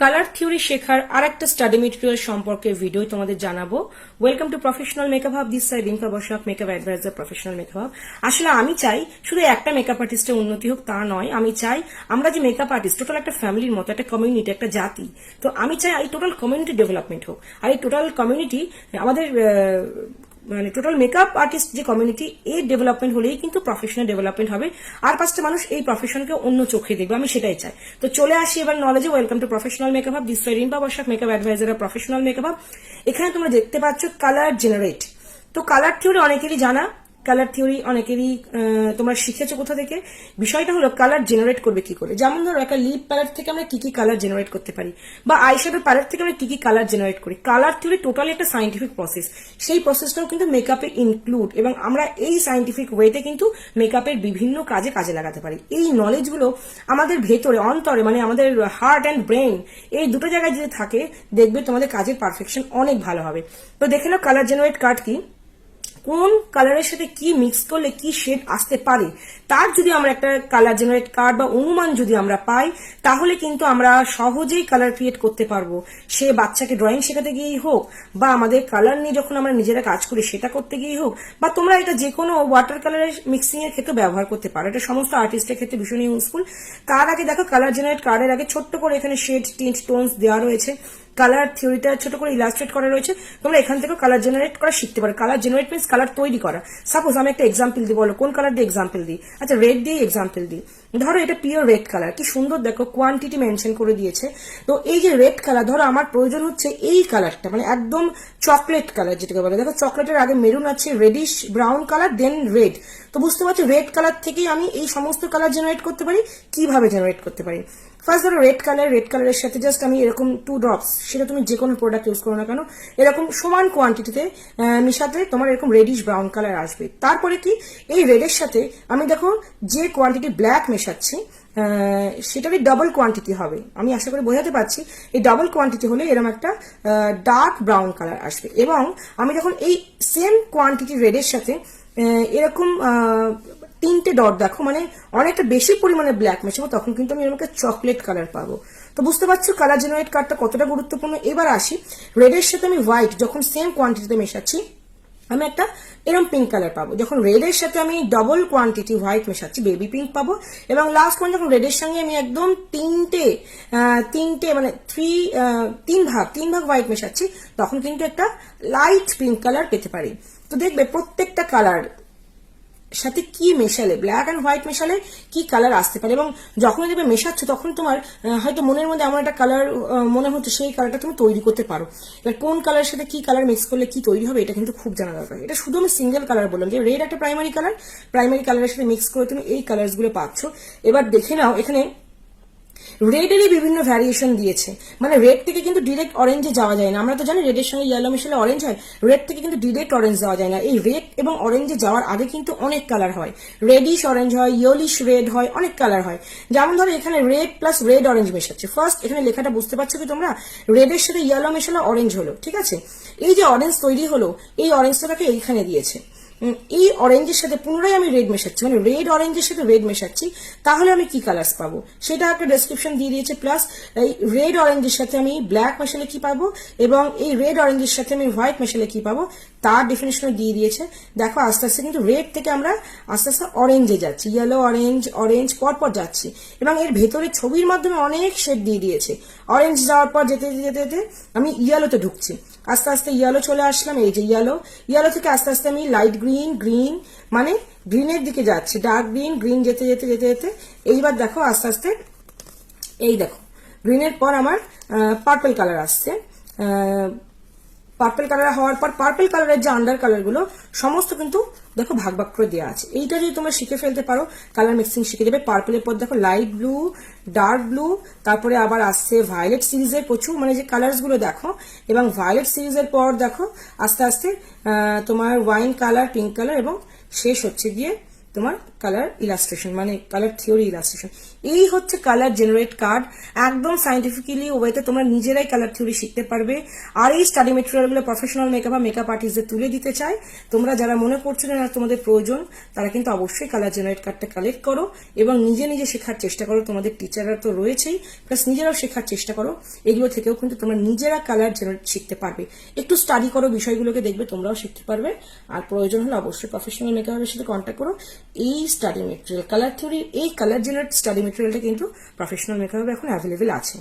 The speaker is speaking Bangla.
কালার থিওরি শেখার আরেকটা স্টাডি মেটেরিয়াল সম্পর্কে ভিডিও তোমাদের জানাবো। Welcome to professional makeup hub, this side Rinka Basak, makeup adviser, professional makeup hub. আসলে আমি চাই শুধু একটা মেকআপ আর্টিস্টের উন্নতি হোক তা নয়, আমি চাই আমরা যে মেকআপ আর্টিস্ট টোটাল একটা ফ্যামিলির মতো, একটা কমিউনিটি, একটা জাতি। তো আমি চাই এই টোটাল কমিউনিটি ডেভেলপমেন্ট হোক, আর এই টোটাল কমিউনিটি আমাদের মানে টোটাল মেকআপ আর্টিস্ট যে কমিউনিটি, এই ডেভেলপমেন্ট হলেই কিন্তু প্রফেশনাল ডেভেলপমেন্ট হবে, আর পাঁচটা মানুষ এই প্রফেশনকে অন্য চোখে দেখবে, আমি সেটাই চাই। তো চলে আসি এবার নলেজে। Welcome to professional makeup hub, this side Rimpa Basak, makeup adviser, professional makeup hub. এখানে তোমরা দেখতে পাচ্ছ কালার জেনারেট। তো কালার থিওরি অনেকেরই জানা, কালার থিওরি অনেকেরই তোমরা শিখেছো কোথা থেকে। বিষয়টা হলো কালার জেনারেট করবে কি করে। যেমন ধরো একটা লিপ প্যালেট থেকে আমরা কি কি কালার জেনারেট করতে পারি, বা আইশ্যাডো প্যালেট থেকে আমরা কি কি কালার জেনারেট করি। কালার থিওরি টোটালি একটা সাইন্টিফিক প্রসেস, সেই প্রসেসটাও কিন্তু মেকআপে ইনক্লুড, এবং আমরা এই সাইন্টিফিক ওয়েতে কিন্তু মেকআপের বিভিন্ন কাজে লাগাতে পারি। এই নলেজগুলো আমাদের ভেতরে, অন্তরে, মানে আমাদের হার্ট অ্যান্ড ব্রেন, এই দুটো জায়গায় যদি থাকে, দেখবে তোমাদের কাজের পারফেকশন অনেক ভালো হবে। তো দেখে নাও কালার জেনারেট কার্ড কি, কোন কালারের সাথে কি মিক্স করলে কি শেড আসতে পারে, তার যদি আমরা একটা কালার জেনারেট কার্ড বা অনুমান যদি আমরা পাই, তাহলে কিন্তু আমরা সহজেই কালার ক্রিয়েট করতে পারবো। সে বাচ্চাকে ড্রয়িং শেখাতে গিয়েই হোক, বা আমাদের কালার নিয়ে যখন আমরা নিজেরা কাজ করি সেটা করতে গিয়েই হোক, বা তোমরা এটা যে কোনো ওয়াটার কালারের মিক্সিং এর ক্ষেত্রে ব্যবহার করতে পারো। এটা সমস্ত আর্টিস্টের ক্ষেত্রে ভীষণ ইউজফুল। তার আগে দেখো, কালার জেনারেট কার্ডের আগে ছোট্ট করে এখানে শেড, টিন্ট, টোনস দেওয়া রয়েছে। কালার থিওরিটা ছোট করে ইলাস্ট্রেট করা রয়েছে, তোমরা এখান থেকে কালার জেনারেট করা শিখতে পারো। কালার জেনারেট মিন্স কালার তৈরি করা। সাপোজ আমি একটা এক্সাম্পল দিই, বলো কোন কালার দিয়ে এক্সাম্পল দিই। আচ্ছা, রেড দিয়ে এক্সাম্পল দিই। ধরো এটা পিওর রেড কালার, কি সুন্দর দেখো, কোয়ান্টিটি মেনশন করে দিয়েছে। তো এই যে রেড কালার, ধরো আমার প্রয়োজন হচ্ছে এই কালারটা, মানে একদম চকলেট কালার যেটাকে বলে। দেখো চকলেটের আগে মেরুন আছে, রেডিশ ব্রাউন কালার, দেন রেড। তো বুঝতে পারছো, রেড কালার থেকেই আমি এই সমস্ত কালার জেনারেট করতে পারি। কিভাবে জেনারেট করতে পারি? ফার্স্ট ধরো রেড কালারের সাথে জাস্ট আমি এরকম 2 ড্রপস, সেটা তুমি যে কোনো প্রোডাক্ট ইউজ করো না কেন, এরকম সমান কোয়ান্টিটিতে মিশাতে তোমার এরকম রেডিশ ব্রাউন কালার আসবে। তারপরে কি, এই রেডের সাথে আমি দেখো যে কোয়ান্টিটি ব্ল্যাক মেশাচ্ছি, সেটারই ডাবল কোয়ান্টিটি হবে। আমি আশা করি বোঝাতে পারছি। এই ডাবল কোয়ান্টিটি হলে এরকম একটা ডার্ক ব্রাউন কালার আসবে। এবং আমি যখন এই সেম কোয়ান্টিটি রেডের সাথে এরকম 3টে ডট দেখো, মানে অনেকটা বেশি পরিমাণে ব্ল্যাক মেশাবো, তখন কিন্তু আমি এরকম চকলেট কালার পাবো। তো বুঝতে পারছো কালার জেনারেট কার্ডটা কতটা গুরুত্বপূর্ণ। এবার আসি, রেডের সাথে আমি হোয়াইট যখন সেম কোয়ান্টিটিতে মেশাচ্ছি, আমি একটা এরকম পিঙ্ক কালার পাবো। যখন রেডের সাথে আমি ডবল কোয়ান্টিটি হোয়াইট মেশাচ্ছি, বেবি পিঙ্ক পাবো। এবং লাস্ট ওয়ান, যখন রেডের সঙ্গে আমি একদম তিনটে মানে তিন ভাগ হোয়াইট মেশাচ্ছি, তখন কিন্তু একটা লাইট পিঙ্ক কালার পেতে পারি। তো দেখবে প্রত্যেকটা কালার সাথে কি মেশালে, ব্ল্যাক এন্ড হোয়াইট মেশালে কি কালার আসতে পারে। এবং যখন দেখবে মেশাচ্ছ, তখন তোমার হয়তো মনের মধ্যে এমন একটা কালার মনে হচ্ছে, সেই কালারটা তুমি তৈরি করতে পারো। এবার কোন কালারের সাথে কি কালার মিক্স করলে কি তৈরি হবে, এটা কিন্তু খুব জানা দরকার। এটা শুধু আমি সিঙ্গেল কালার বললাম, যে রেড একটা প্রাইমারি কালারের সাথে মিক্স করে তুমি এই কালার্স গুলো পাচ্ছ। এবার দেখে নাও, এখানে রেডেরই বিভিন্ন ভ্যারিয়েশন দিয়েছে। মানে রেড থেকে কিন্তু ডিরেক্ট অরেঞ্জে যাওয়া যায় না। আমরা তো জানি রেডের সঙ্গে ইয়েলো মিশালে অরেঞ্জ হয়, রেড থেকে কিন্তু ডিরেক্ট অরেঞ্জ যাওয়া যায় না। এই রেড এবং অরেঞ্জে যাওয়ার আগে কিন্তু অনেক কালার হয়, রেডিশ অরেঞ্জ হয়, ইয়েলিশ রেড হয়, অনেক কালার হয়। যেমন ধরো এখানে রেড প্লাস রেড অরেঞ্জ মেশাচ্ছে। ফার্স্ট এখানে লেখাটা বুঝতে পারছো কি তোমরা, রেডের সাথে ইয়েলো মেশালে অরেঞ্জ হলো, ঠিক আছে। এই যে অরেঞ্জ তৈরি হলো, এই অরেঞ্জটাকে এইখানে দিয়েছে। এই অরেঞ্জের সাথে পুনরায় আমি রেড মেশাচ্ছি, মানে রেড অরেঞ্জের সাথে রেড মেশাচ্ছি, তাহলে আমি কি কালার্স পাবো সেটা একটা ডেসক্রিপশন দিয়ে দিয়েছে। প্লাস এই রেড অরেঞ্জের সাথে আমি ব্ল্যাক মেশালে কি পাবো, এবং এই রেড অরেঞ্জের সাথে আমি হোয়াইট মেশালে কি পাবো, তার ডেফিনেশন দিয়ে দিয়েছে। দেখো আস্তে আস্তে কিন্তু রেড থেকে আমরা আস্তে আস্তে অরেঞ্জে যাচ্ছি, ইয়েলো অরেঞ্জ পরপর যাচ্ছি। এবং এর ভেতরে ছবির মাধ্যমে অনেক শেড দিয়ে দিয়েছে। অরেঞ্জ যাওয়ার পর যেতে যেতে যেতে আমি ইয়েলোতে ঢুকছি, আস্তে আস্তে ইয়েলো চলে আসলাম। এই যে ইয়েলো থেকে আস্তে আস্তে আমি লাইট গ্রিন মানে গ্রিনের দিকে যাচ্ছি, ডার্ক গ্রিন যেতে যেতে যেতে যেতে এইবার দেখো আস্তে আস্তে, এই দেখো গ্রিনের পর আমার পার্পল কালার আসছে। পার্পল কালার হওয়ার পর পার্পল কালারের যে আন্ডার কালার গুলো সমস্ত কিন্তু দেখো ভাগ করে দেওয়া আছে। এইটা যদি তোমরা শিখে ফেলতে পারো, কালার মিক্সিং শিখে যাবে। পার্পলের পর দেখো লাইট ব্লু, ডার্ক ব্লু, তারপরে আবার আসছে ভায়োলেট সিরিজের প্রচুর, মানে যে কালার্স গুলো দেখো। এবং ভায়োলেট সিরিজের পর দেখো আস্তে আস্তে তোমার ওয়াইন কালার, পিঙ্ক কালার, এবং শেষ হচ্ছে গিয়ে তোমার কালার ইলাস্ট্রেশন, মানে কালার থিওরি ইলাস্ট্রেশন। এই হচ্ছে কালার জেনারেট কার্ড। একদম সাইন্টিফিক্যালি ওয়েতে তোমরা নিজেরাই কালার থিওরি শিখতে পারবে। আর এই স্টাডি মেটেরিয়াল গুলো প্রফেশনাল মেকআপ বা মেকআপ আর্টিস্টদের তুলে দিতে চাই। তোমরা যারা মনে করছো না তোমাদের প্রয়োজন, তারা কিন্তু অবশ্যই কালার জেনারেট কার্ডটা কালেক্ট করো এবং নিজে নিজে শেখার চেষ্টা করো। তোমাদের টিচাররা তো রয়েছেই, প্লাস নিজেরাও শেখার চেষ্টা করো। এগুলো থেকেও কিন্তু তোমরা নিজেরা কালার জেনারেট শিখতে পারবে। একটু স্টাডি করো বিষয়গুলোকে, দেখবে তোমরাও শিখতে পারবে। আর প্রয়োজন হলে অবশ্যই প্রফেশনাল মেকআপের সাথে কন্ট্যাক্ট করো। এই স্টাডি মেটেরিয়াল কালার থিওরি, এই কালার জেনারেট স্টাডি মেটেরিয়ালটা কিন্তু প্রফেশনাল মেকআপে এখন অ্যাভেলেবেল আছে।